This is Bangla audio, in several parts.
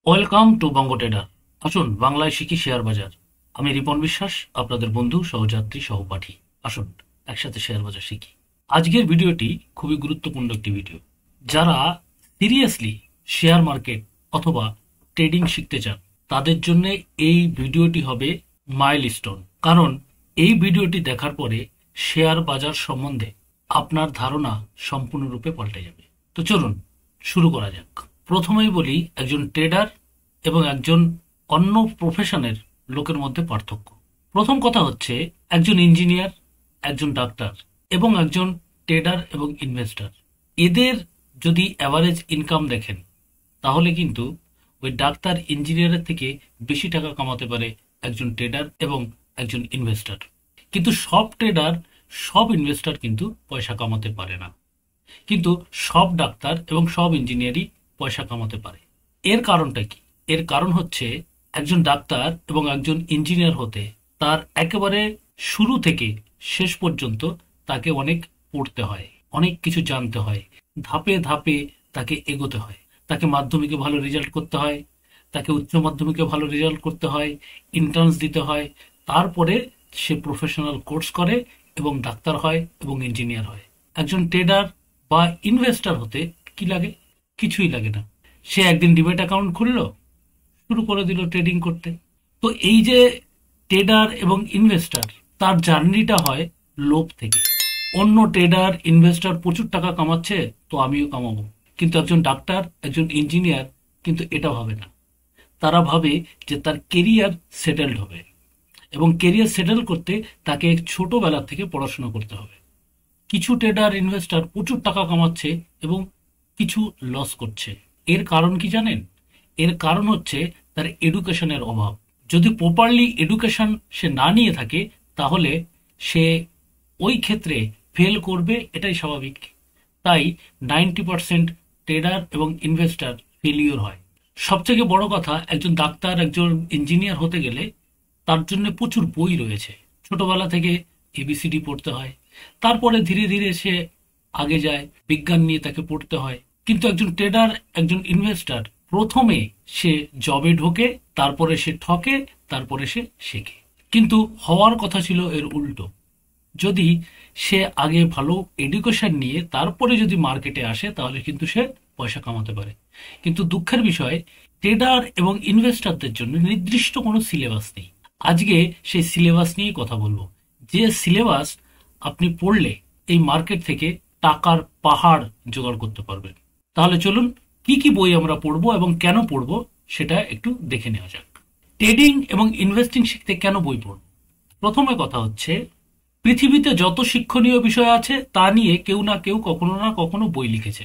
Welcome to Banga tedder. আসুন বাংলায় শিখি শেয়ার বাজার। আমি রিপন বিশ্বাস, আপনাদের বন্ধু, সহযাত্রী, সহপাঠী। আসুন একসাথে শেয়ার বাজার শিখি। আজকের ভিডিওটি খুবই গুরুত্বপূর্ণ একটি ভিডিও। যারা সিরিয়াসলি শেয়ার মার্কেট অথবা ট্রেডিং শিখতে চান তাদের জন্য এই ভিডিওটি হবে মাইলস্টোন। কারণ এই ভিডিওটি দেখার পরে শেয়ার বাজার সম্বন্ধে আপনার ধারণা সম্পূর্ণরূপে পাল্টে যাবে। তো চলুন শুরু করা যাক। প্রথমেই বলি একজন ট্রেডার এবং একজন অন্য প্রফেশনের লোকের মধ্যে পার্থক্য। প্রথম কথা হচ্ছে একজন ইঞ্জিনিয়ার, একজন ডাক্তার এবং একজন ট্রেডার এবং ইনভেস্টর, এদের যদি অ্যাভারেজ ইনকাম দেখেন তাহলে কিন্তু ওই ডাক্তার ইঞ্জিনিয়ারের থেকে বেশি টাকা কামাতে পারে একজন ট্রেডার এবং একজন ইনভেস্টর। কিন্তু সব ট্রেডার, সব ইনভেস্টর কিন্তু পয়সা কামাতে পারে না। কিন্তু সব ডাক্তার এবং সব ইঞ্জিনিয়ারই পয়সা কামাতে পারে। এর কারণটা কি? এর কারণ হচ্ছে একজন ডাক্তার এবং একজন ইঞ্জিনিয়ার হতে তার একেবারে শুরু থেকে শেষ পর্যন্ত তাকে অনেক পড়তে হয়, অনেক কিছু জানতে হয়, ধাপে ধাপে তাকে এগোতে হয়। তাকে মাধ্যমিকে ভালো রেজাল্ট করতে হয়, তাকে উচ্চ মাধ্যমিকে ভালো রেজাল্ট করতে হয়, এন্ট্রান্স দিতে হয়, তারপরে সে প্রফেশনাল কোর্স করে এবং ডাক্তার হয় এবং ইঞ্জিনিয়ার হয়। একজন ট্রেডার বা ইনভেস্টর হতে কি লাগে? কিছুই লাগে না। সে একদিন ডিমেট অ্যাকাউন্ট খুললো, শুরু করে দিল ট্রেডিং করতে। তো এই যে ট্রেডার এবং ইনভেস্টর, তার জার্নিটা হয় লোভ থেকে। অন্য ট্রেডার ইনভেস্টর প্রচুর টাকা কামাচ্ছে, তো আমিও কামাবো। কিন্তু একজন ডাক্তার, একজন ইঞ্জিনিয়ার কিন্তু এটা ভাবে না। তারা ভাবে যে তার কেরিয়ার সেটেলড হবে এবং কেরিয়ার সেটেল করতে তাকে ছোটবেলা থেকে পড়াশোনা করতে হবে। কিছু ট্রেডার ইনভেস্টর প্রচুর টাকা কামাচ্ছে এবং কিছু লস করছে। এর কারণ কি জানেন? এর কারণ হচ্ছে তার এডুকেশনের অভাব। যদি প্রপারলি এডুকেশন সে না নিয়ে থাকে তাহলে সে ওই ক্ষেত্রে ফেল করবে, এটাই স্বাভাবিক। তাই 90% ট্রেডার এবং ইনভেস্টর ফেলিওর হয়। সবথেকে বড় কথা, একজন ডাক্তার, একজন ইঞ্জিনিয়ার হতে গেলে তার জন্য প্রচুর বই রয়েছে। ছোটবেলা থেকে এবিসিডি পড়তে হয়, তারপরে ধীরে ধীরে সে আগে যায়, বিজ্ঞান নিয়ে তাকে পড়তে হয়। কিন্তু একজন ট্রেডার, একজন ইনভেস্টর প্রথমে সে জবে ঢোকে, তারপরে সে ঠকে, তারপরে সে শেখে। কিন্তু হওয়ার কথা ছিল এর উল্টো। যদি সে আগে ভালো এডুকেশন নিয়ে তারপরে যদি মার্কেটে আসে তাহলে কিন্তু সে পয়সা কামাতে পারে। কিন্তু দুঃখের বিষয়, ট্রেডার এবং ইনভেস্টরদের জন্য নির্দিষ্ট কোনো সিলেবাস নেই। আজকে সেই সিলেবাস নিয়েই কথা বলবো, যে সিলেবাস আপনি পড়লে এই মার্কেট থেকে টাকার পাহাড় জোগাড় করতে পারবেন। তাহলে চলুন কি কি বই আমরা পড়বো এবং কেন পড়বো সেটা একটু দেখে নেওয়া যাক। ট্রেডিং এবং ইনভেস্টিং শিখতে কেন বই পড়ব? প্রথমে কথা হচ্ছে, পৃথিবীতে যত শিক্ষণীয় বিষয় আছে তা নিয়ে কেউ না কেউ কখনো না কখনো বই লিখেছে।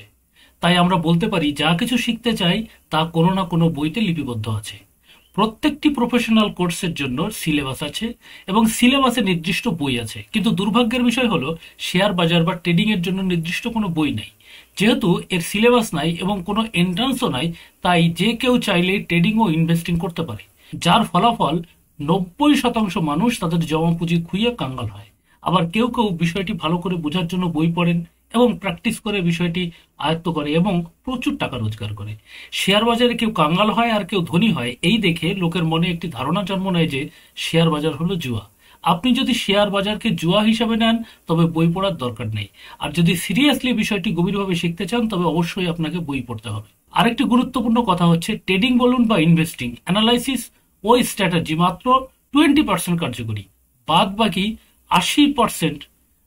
তাই আমরা বলতে পারি যা কিছু শিখতে চাই তা কোনো না কোনো বইতে লিপিবদ্ধ আছে। প্রত্যেকটি প্রফেশনাল কোর্সের জন্য সিলেবাস আছে এবং সিলেবাসে নির্দিষ্ট বই আছে। কিন্তু দুর্ভাগ্যের বিষয় হলো শেয়ার বাজার বা ট্রেডিং এর জন্য নির্দিষ্ট কোনো বই নেই। যেহেতু এর সিলেবাস নাই এবং কোনো এন্ট্রান্সও নাই, তাই যে কেউ চাইলেই ট্রেডিং ও ইনভেস্টিং করতে পারে। যার ফলাফল 90% মানুষ তাদের জমা পুঁজি খুইয়ে কাঙ্গাল হয়। আবার কেউ কেউ বিষয়টি ভালো করে বোঝার জন্য বই পড়েন এবং প্র্যাকটিস করে বিষয়টি আয়ত্ত করে এবং প্রচুর টাকা রোজগার করে। শেয়ার বাজারে কেউ কাঙ্গাল হয় আর কেউ ধনী হয়, এই দেখে লোকের মনে একটি ধারণা জন্ম নেয় যে শেয়ার বাজার হলো জুয়া। আপনি যদি শেয়ার বাজারকে জুয়া হিসাবে নেন তবে বই পড়ার দরকার নেই। আর যদি সিরিয়াসলি বিষয়টি গভীরভাবে শিখতে চান তবে অবশ্যই আপনাকে বই পড়তে হবে। আরেকটি গুরুত্বপূর্ণ কথা হচ্ছে, ট্রেডিং বলুন বা ইনভেস্টিং, অ্যানালাইসিস ও স্ট্র্যাটেজি মাত্র 20% কার্যকরী। বাদ বাকি 80%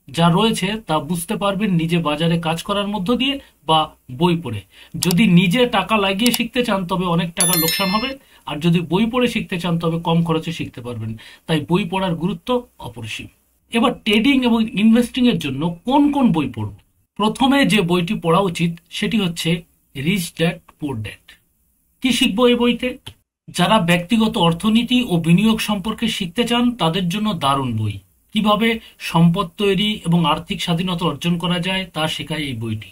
যা রয়েছে তা বুঝতে পারবেন নিজে বাজারে কাজ করার মধ্য দিয়ে বা বই পড়ে। যদি নিজে টাকা লাগিয়ে শিখতে চান তবে অনেক টাকা লোকসান হবে, আর যদি বই পড়ে শিখতে চান তবে কম খরচে শিখতে পারবেন। তাই বই পড়ার গুরুত্ব অপরিসীম। এবার ট্রেডিং এবং ইনভেস্টিং এর জন্য কোন কোন বই পড়ব? প্রথমে যে বইটি পড়া উচিত সেটি হচ্ছে রিচ ড্যাড পুর ড্যাড। কি শিখবো এই বইতে? যারা ব্যক্তিগত অর্থনীতি ও বিনিয়োগ সম্পর্কে শিখতে চান তাদের জন্য দারুণ বই। কিভাবে সম্পদ তৈরি এবং আর্থিক স্বাধীনতা অর্জন করা যায় তা শেখায় এই বইটি।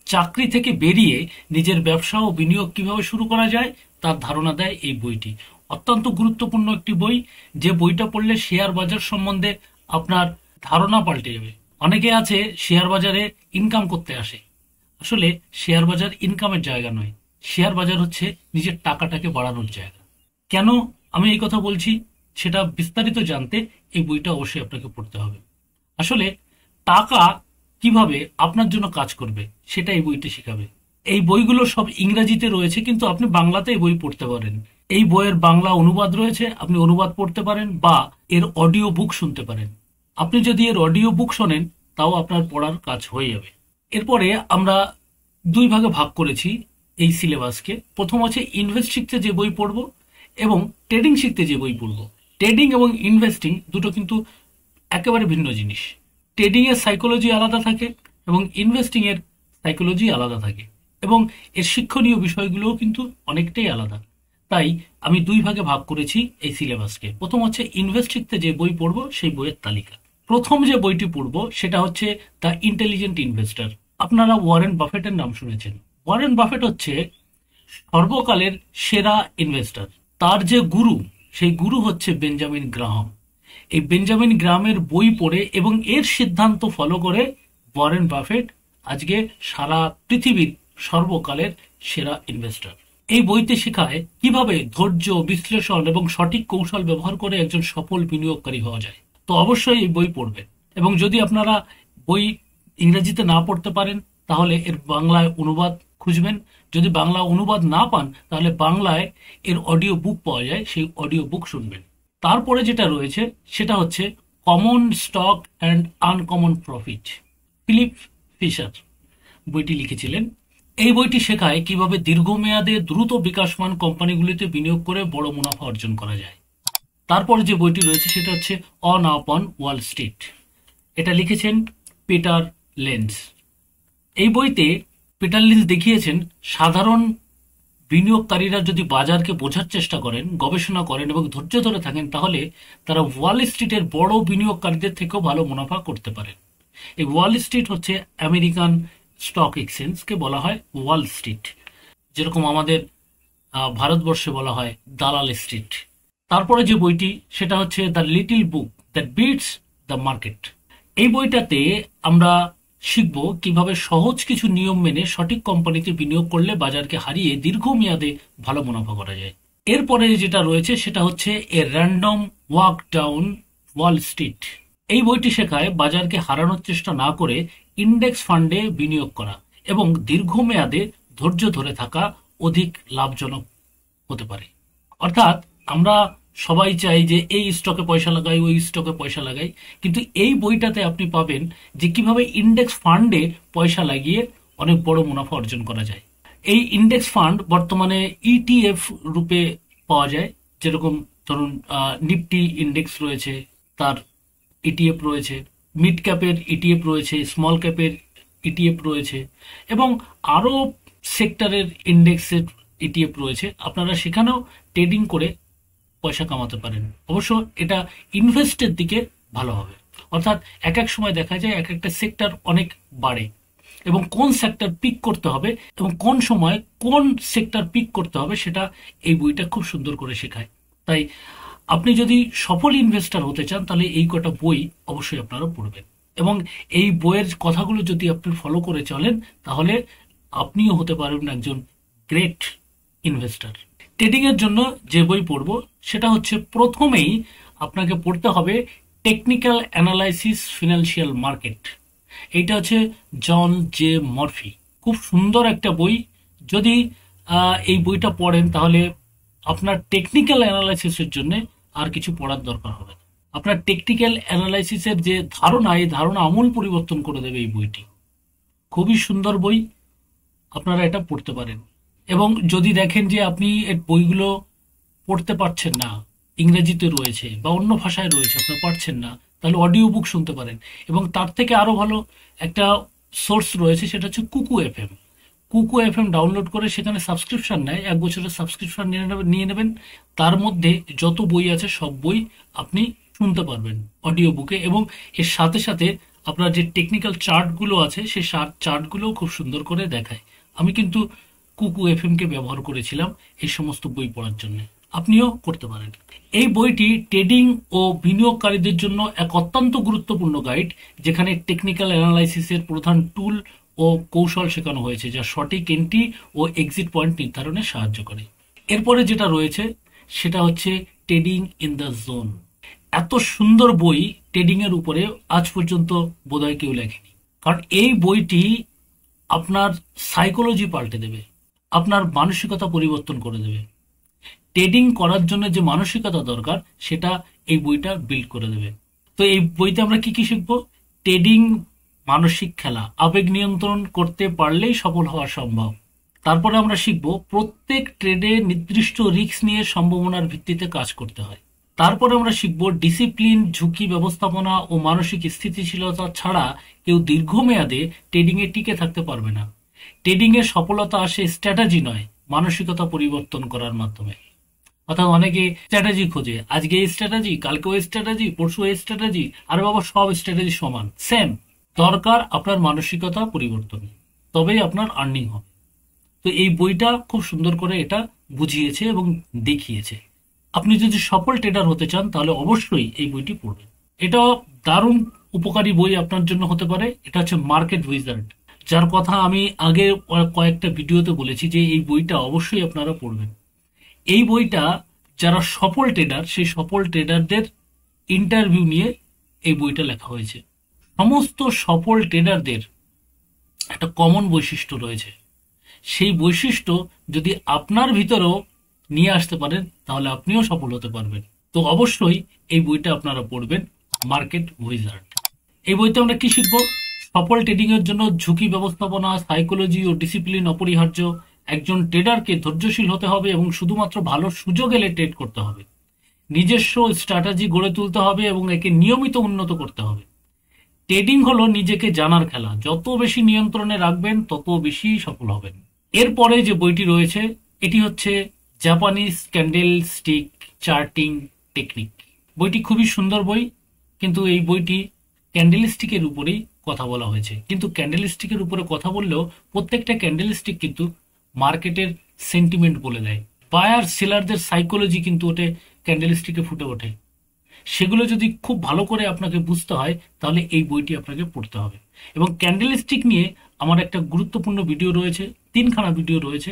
চাকরি থেকে বেরিয়ে নিজের ব্যবসা ও বিনিয়োগ কিভাবে শুরু করা যায় তার ধারণা দেয় এই বইটি। অত্যন্ত গুরুত্বপূর্ণ একটি বই, যে বইটা পড়লে শেয়ার বাজার সম্বন্ধে আপনার ধারণা পাল্টে যাবে। অনেকে আছে শেয়ার বাজারে ইনকাম করতে আসে, আসলে শেয়ার বাজার ইনকামের জায়গা নয়, শেয়ার বাজার হচ্ছে নিজের টাকাটাকে বাড়ানোর জায়গা। কেন আমি এই কথা বলছি সেটা বিস্তারিত জানতে এই বইটা অবশ্যই আপনাকে পড়তে হবে। আসলে টাকা কিভাবে আপনার জন্য কাজ করবে সেটা এই বইটি শেখাবে। এই বইগুলো সব ইংরেজিতে রয়েছে, কিন্তু আপনি বাংলাতে এই বই পড়তে পারেন। এই বইয়ের বাংলা অনুবাদ রয়েছে, আপনি অনুবাদ পড়তে পারেন বা এর অডিও বুক শুনতে পারেন। আপনি যদি এর অডিও বুক শোনেন তাও আপনার পড়ার কাজ হয়ে যাবে। এরপরে আমরা দুই ভাগে ভাগ করেছি এই সিলেবাসকে। প্রথম হচ্ছে ইনভেস্ট শিখতে যে বই পড়ব এবং ট্রেডিং শিখতে যে বই পড়ব। ট্রেডিং এবং ইনভেস্টিং দুটো কিন্তু একেবারে ভিন্ন জিনিস। ট্রেডিং এর সাইকোলজি আলাদা থাকে এবং ইনভেস্টিং এর সাইকোলজি আলাদা থাকে, এবং এর শিক্ষণীয় বিষয়গুলোও কিন্তু অনেকটাই আলাদা। তাই আমি দুই ভাগে ভাগ করেছি এই সিলেবাসকে। প্রথম হচ্ছে ইনভেস্ট শিখতে যে বই পড়ব সেই বইয়ের তালিকা। প্রথম যে বইটি পড়ব সেটা হচ্ছে দ্য ইন্টেলিজেন্ট ইনভেস্টর। আপনারা ওয়ারেন বাফেটের নাম শুনেছেন। ওয়ারেন বাফেট হচ্ছে সর্বকালের সেরা ইনভেস্টর। তার যে গুরু, সেই গুরু হচ্ছে বেঞ্জামিন গ্রাহাম। এই বেঞ্জামিন গ্রাহামের বই পড়ে এবং এর সিদ্ধান্ত ফলো করে ওয়ারেন বাফেট আজকে সারা পৃথিবীর সর্বকালের সেরা ইনভেস্টর। এই বইতে শেখায় কিভাবে ধৈর্য, বিশ্লেষণ এবং সঠিক কৌশল ব্যবহার করে একজন সফল বিনিয়োগকারী হওয়া যায়। তো অবশ্যই এই বই পড়বেন, এবং যদি আপনারা বই ইংরেজিতে না পড়তে পারেন তাহলে এর বাংলায় অনুবাদ খুঁজবেন। যদি বাংলা অনুবাদ না পান তাহলে বাংলায় এর অডিও বুক পাওয়া যায়, সেই অডিও বুক শুনবেন। তারপরে যেটা রয়েছে সেটা হচ্ছে common stock and uncommon profit. Philip Fisher বইটি লিখেছিলেন। এই বইটি শেখায় কিভাবে দীর্ঘমেয়াদে দ্রুত বিকাশমান কোম্পানিগুলিতে বিনিয়োগ করে বড় মুনাফা অর্জন করা যায়। তারপরে যে বইটি রয়েছে সেটা হচ্ছে on up on Wall Street. এটা লিখেছেন পিটার লেন্স। এই বইতে পিটার লেন্স দেখিয়েছেন সাধারণ বিনিয়োগকারীরা যদি বাজারকে বোঝার চেষ্টা করেন, গবেষণা করেন এবং ধৈর্য ধরে থাকেন তাহলে তারা ওয়াল স্ট্রিটের বড় বিনিয়োগকারীদের থেকেও ভালো মুনাফা করতে পারেন। এই ওয়াল স্ট্রিট হচ্ছে আমেরিকান স্টক এক্সচেঞ্জকে বলা হয় ওয়াল স্ট্রিট, যেরকম আমাদের ভারতবর্ষে বলা হয় দালাল স্ট্রিট। তারপরে যে বইটি সেটা হচ্ছে the little book that beats the market. এই বইটাতে আমরা শিখব কিভাবে সহজ কিছু নিয়ম মেনে সঠিক কোম্পানিতে বিনিয়োগ করলে বাজারকে হারিয়ে দীর্ঘমেয়াদে ভালো মুনাফা করা যায়। এরপরে যেটা রয়েছে সেটা হচ্ছে এ random walk down Wall Street. এই বইটি শেখায় বাজারকে হারানোর চেষ্টা না করে ইন্ডেক্স ফান্ডে বিনিয়োগ করা এবং দীর্ঘমেয়াদে ধৈর্য ধরে থাকা অধিক লাভজনক হতে পারে। অর্থাৎ আমরা সবাই চাই যে এই স্টকে পয়সা লাগাই, ওই স্টকে পয়সা লাগাই, কিন্তু এই বইটাতে আপনি পাবেন যে কিভাবে ইন্ডেক্স ফান্ডে পয়সা লাগিয়ে অনেক বড় মুনাফা অর্জন করা যায়। এই ইন্ডেক্স ফান্ড বর্তমানে ইটিএফ রূপে পাওয়া যায়, যেরকম ধরুন নিফটি ইন্ডেক্স রয়েছে, তার ইটিএফ রয়েছে, মিড ক্যাপের ইটিএফ রয়েছে, স্মল ক্যাপের ইটিএফ রয়েছে এবং আরও সেক্টরের ইন্ডেক্সের ইটিএফ রয়েছে। আপনারা সেখানেও ট্রেডিং করে পয়সা কামাতে পারেন। অবশ্য এটা ইনভেস্টের দিকে ভালো হবে। অর্থাৎ এক এক সময় দেখা যায় এক একটা সেক্টর অনেক বাড়ে, এবং কোন সেক্টর পিক করতে হবে এবং কোন সময় কোন সেক্টর পিক করতে হবে সেটা এই বইটা খুব সুন্দর করে শেখায়। তাই আপনি যদি সফল ইনভেস্টর হতে চান তাহলে এই কটা বই অবশ্যই আপনারা পড়বেন, এবং এই বইয়ের কথাগুলো যদি আপনি ফলো করে চলেন তাহলে আপনিও হতে পারবেন একজন গ্রেট ইনভেস্টর। ট্রেডিং এর জন্য যে বই পড়ব সেটা হচ্ছে প্রথমেই আপনাকে পড়তে হবে টেকনিক্যাল অ্যানালাইসিস ফিনান্সিয়াল মার্কেট। এইটা হচ্ছে জন জে মরফি। খুব সুন্দর একটা বই। যদি এই বইটা পড়েন তাহলে আপনার টেকনিক্যাল অ্যানালাইসিসের জন্য আর কিছু পড়ার দরকার হবে না। আপনার টেকনিক্যাল অ্যানালাইসিসের যে ধারণা, এই ধারণা আমূল পরিবর্তন করে দেবে এই বইটি। খুবই সুন্দর বই, আপনারা এটা পড়তে পারেন। এবং যদি দেখেন যে আপনি এর বইগুলো পড়তে পারছেন না, ইংরেজিতে রয়েছে বা অন্য ভাষায় রয়েছে, আপনারা পারছেন না, তাহলে অডিও বুক শুনতে পারেন। এবং তার থেকে আরও ভালো একটা সোর্স রয়েছে, সেটা হচ্ছে কুকু এফএম। কুকু এফএম ডাউনলোড করে সেখানে সাবস্ক্রিপশন নেয়, 1 বছরের সাবস্ক্রিপশন নিয়ে নেবেন। তার মধ্যে যত বই আছে সব বই আপনি শুনতে পারবেন অডিও বুকে, এবং এর সাথে সাথে আপনার যে টেকনিক্যাল চার্টগুলো আছে সেই চার্টগুলোও খুব সুন্দর করে দেখায়। আমি কিন্তু কুকু এফএমকে ব্যবহার করেছিলাম এই সমস্ত বই পড়ার জন্য, আপনিও করতে পারেন। এই বইটি ট্রেডিং ও বিনিয়োগকারীদের জন্য এক অত্যন্ত গুরুত্বপূর্ণ গাইড, যেখানে টেকনিক্যাল অ্যানালাইসিসের প্রধান টুল ও কৌশল শেখানো হয়েছে যা সঠিক এন্ট্রি ও এক্সিট পয়েন্ট নির্ধারণে সাহায্য করে। এরপরে যেটা রয়েছে সেটা হচ্ছে ট্রেডিং ইন দ্য জোন। এত সুন্দর বই ট্রেডিং এর উপরে আজ পর্যন্ত বোধহয় কেউ লেখেনি, কারণ এই বইটি আপনার সাইকোলজি পাল্টে দেবে, আপনার মানসিকতা পরিবর্তন করে দেবে। ট্রেডিং করার জন্য যে মানসিকতা দরকার সেটা এই বইটা বিল্ড করে দেবে। তো এই বইতে আমরা কি কি শিখবো? ট্রেডিং মানসিক খেলা, আবেগ নিয়ন্ত্রণ করতে পারলেই সফল হওয়া সম্ভব। তারপরে আমরা শিখবো প্রত্যেক ট্রেডে নির্দিষ্ট রিস্ক নিয়ে সম্ভাবনার ভিত্তিতে কাজ করতে হয়। তারপরে আমরা শিখবো ডিসিপ্লিন, ঝুঁকি ব্যবস্থাপনা ও মানসিক স্থিতিশীলতা ছাড়া কেউ দীর্ঘমেয়াদে ট্রেডিং এ টিকে থাকতে পারবে না। ট্রেডিং এর সফলতা আসে স্ট্র্যাটেজি নয়, মানসিকতা পরিবর্তন করার মাধ্যমে। অর্থাৎ অনেকে স্ট্র্যাটেজি খোঁজে, আজকে এই স্ট্র্যাটেজি, কালকে ওই স্ট্র্যাটেজি, পরশু এই স্ট্র্যাটেজি, আরে বাবা সব স্ট্র্যাটেজি সমান, সেম। দরকার আপনার মানসিকতা পরিবর্তন, তবেই আপনার আর্নিং হবে। তো এই বইটা খুব সুন্দর করে এটা বুঝিয়েছে এবং দেখিয়েছে। আপনি যদি সফল ট্রেডার হতে চান তাহলে অবশ্যই এই বইটি পড়বেন। এটা দারুণ উপকারী বই আপনার জন্য হতে পারে। এটা হচ্ছে মার্কেট উইজার্ড, যার কথা আমি আগে কয়েকটা ভিডিওতে বলেছি যে এই বইটা অবশ্যই আপনারা পড়বেন। এই বইটা যারা সফল ট্রেডার, সেই সফল ট্রেডারদের ইন্টারভিউ নিয়ে এই বইটা লেখা হয়েছে। সমস্ত সফল ট্রেডারদের একটা কমন বৈশিষ্ট্য রয়েছে, সেই বৈশিষ্ট্য যদি আপনার ভিতরেও নিয়ে আসতে পারেন তাহলে আপনিও সফল হতে পারবেন। তো অবশ্যই এই বইটা আপনারা পড়বেন, মার্কেট উইজার্ড। এই বইতে আমরা কি শিখবো? সফল ট্রেডিং এর জন্য ঝুঁকি ব্যবস্থাপনা, সাইকোলজি ও ডিসিপ্লিন অপরিহার্য। একজন ট্রেডারকে ধৈর্যশীল হতে হবে এবং শুধুমাত্র ভালো সুযোগ এলে ট্রেড করতে হবে। নিজস্ব স্ট্র্যাটেজি গড়ে তুলতে হবে এবং একে নিয়মিত উন্নত করতে হবে। ট্রেডিং হলো নিজেকে জানার খেলা, যত বেশি নিয়ন্ত্রণে রাখবেন তত বেশি সফল হবেন। এরপরে যে বইটি রয়েছে এটি হচ্ছে Japanese candle stick charting technique. বইটি খুবই সুন্দর বই, কিন্তু এই বইটি ক্যান্ডেল স্টিকের উপরেই কথা বলা হয়েছে। কিন্তু ক্যান্ডেল স্টিকের উপরে কথা বললেও প্রত্যেকটা ক্যান্ডেল স্টিক কিন্তু মার্কেটের সেন্টিমেন্ট বলে দেয়। বায়ার সেলারদের সাইকোলজি কিন্তু ওটা ক্যান্ডেল স্টিকে ফুটে ওঠে। সেগুলো যদি খুব ভালো করে আপনাকে বুঝতে হয় তাহলে এই বইটি আপনাকে পড়তে হবে। এবং ক্যান্ডেল স্টিক নিয়ে আমার একটা গুরুত্বপূর্ণ ভিডিও রয়েছে, 3খানা ভিডিও রয়েছে।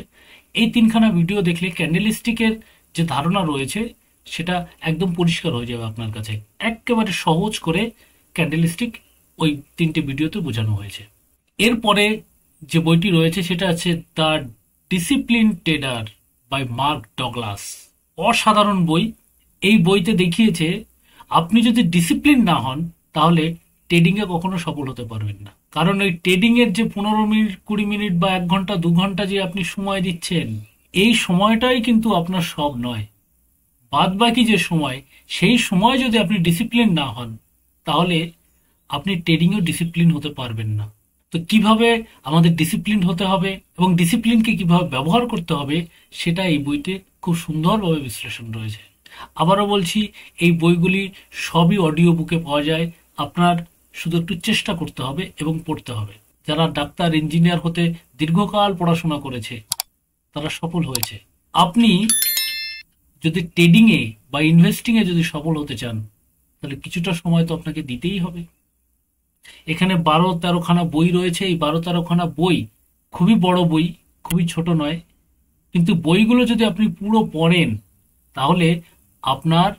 এই 3খানা ভিডিও দেখলে ক্যান্ডেল স্টিকের যে ধারণা রয়েছে সেটা একদম পরিষ্কার হয়ে যাবে আপনার কাছে। একেবারে সহজ করে ক্যান্ডেল স্টিক ওই 3টে ভিডিওতে বোঝানো হয়েছে। এরপরে যে বইটি রয়েছে সেটা আছে the discipline trader by Mark Douglas. অসাধারণ বই। এই বইতে দেখিয়েছে আপনি যদি ডিসিপ্লিন না হন তাহলে ট্রেডিং এ কখনো সফল হতে পারবেন না। কারণ ওই ট্রেডিং এর যে 15 মিনিট, 20 মিনিট বা 1 ঘন্টা 2 ঘন্টা যে আপনি সময় দিচ্ছেন, এই সময়টাই কিন্তু আপনার সব নয়। বাদ বাকি যে সময়, সেই সময় যদি আপনি ডিসিপ্লিন না হন তাহলে আপনি ট্রেডিংও ডিসিপ্লিন হতে পারবেন না। তো কিভাবে আমাদের ডিসিপ্লিন হতে হবে এবং ডিসিপ্লিনকে কিভাবে ব্যবহার করতে হবে সেটা এই বইতে খুব সুন্দরভাবে বিশ্লেষণ রয়েছে। আবারও বলছি, এই বইগুলি সবই অডিও বুকে পাওয়া যায়। আপনার শুধু একটু চেষ্টা করতে হবে এবং পড়তে হবে। যারা ডাক্তার, ইঞ্জিনিয়ার হতে দীর্ঘকাল পড়াশোনা করেছে তারা সফল হয়েছে। আপনি যদি ট্রেডিং এ বা ইনভেস্টিং এ যদি সফল হতে চান তাহলে কিছুটা সময় তো আপনাকে দিতেই হবে। এখানে 12-13খানা বই রয়েছে। এই 12-13খানা বই খুবই বড় বই, খুবই ছোট নয়। কিন্তু বইগুলো যদি আপনি পুরো পড়েন তাহলে আপনার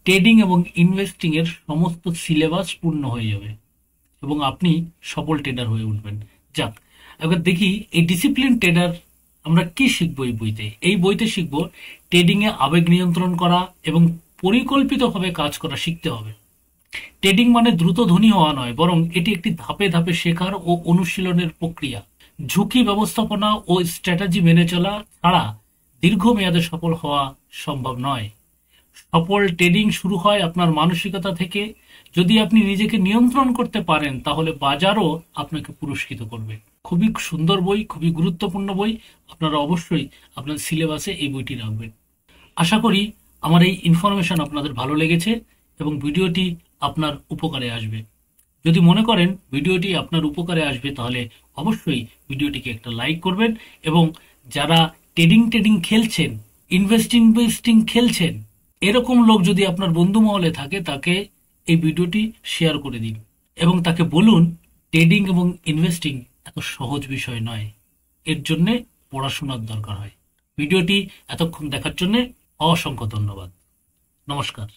ট্রেডিং এবং ইনভেস্টিং এর সমস্ত সিলেবাস পূর্ণ হয়ে যাবে এবং আপনি সফল ট্রেডার হয়ে উঠবেন। যাক, এবার দেখি এই ডিসিপ্লিন ট্রেডার আমরা কি শিখবো এই বইতে। এই বইতে শিখবো ট্রেডিং এ আবেগ নিয়ন্ত্রণ করা এবং পরিকল্পিতভাবে কাজ করা শিখতে হবে। ট্রেডিং মানে দ্রুত ধনী হওয়া নয়, বরং এটি একটি ধাপে ধাপে শেখার ও অনুশীলনের প্রক্রিয়া। ঝুঁকি ব্যবস্থাপনা ও স্ট্র্যাটেজি মেনে চলা ছাড়া দীর্ঘমেয়াদে সফল হওয়া সম্ভব নয়। সফল ট্রেডিং শুরু হয় আপনার মানসিকতা থেকে। যদি আপনি নিজেকে নিয়ন্ত্রণ করতে পারেন তাহলে বাজারও আপনাকে পুরস্কৃত করবে। খুবই সুন্দর বই, খুবই গুরুত্বপূর্ণ বই। আপনারা অবশ্যই আপনার সিলেবাসে এই বইটি রাখবেন। আশা করি আমার এই ইনফরমেশন আপনাদের ভালো লেগেছে এবং ভিডিওটি আপনার উপকারে আসবে। যদি মনে করেন ভিডিওটি আপনার উপকারে আসবে তাহলে অবশ্যই ভিডিওটিকে একটা লাইক করবেন এবং যারা ট্রেডিং খেলছেন, ইনভেস্টিং খেলছেন, এরকম লোক যদি আপনার বন্ধু মহলে থাকে তাকে এই ভিডিওটি শেয়ার করে দিন এবং তাকে বলুন ট্রেডিং এবং ইনভেস্টিং এত সহজ বিষয় নয়। এর জন্যে পড়াশোনার দরকার হয়। ভিডিওটি এতক্ষণ দেখার জন্য অসংখ্য ধন্যবাদ। নমস্কার।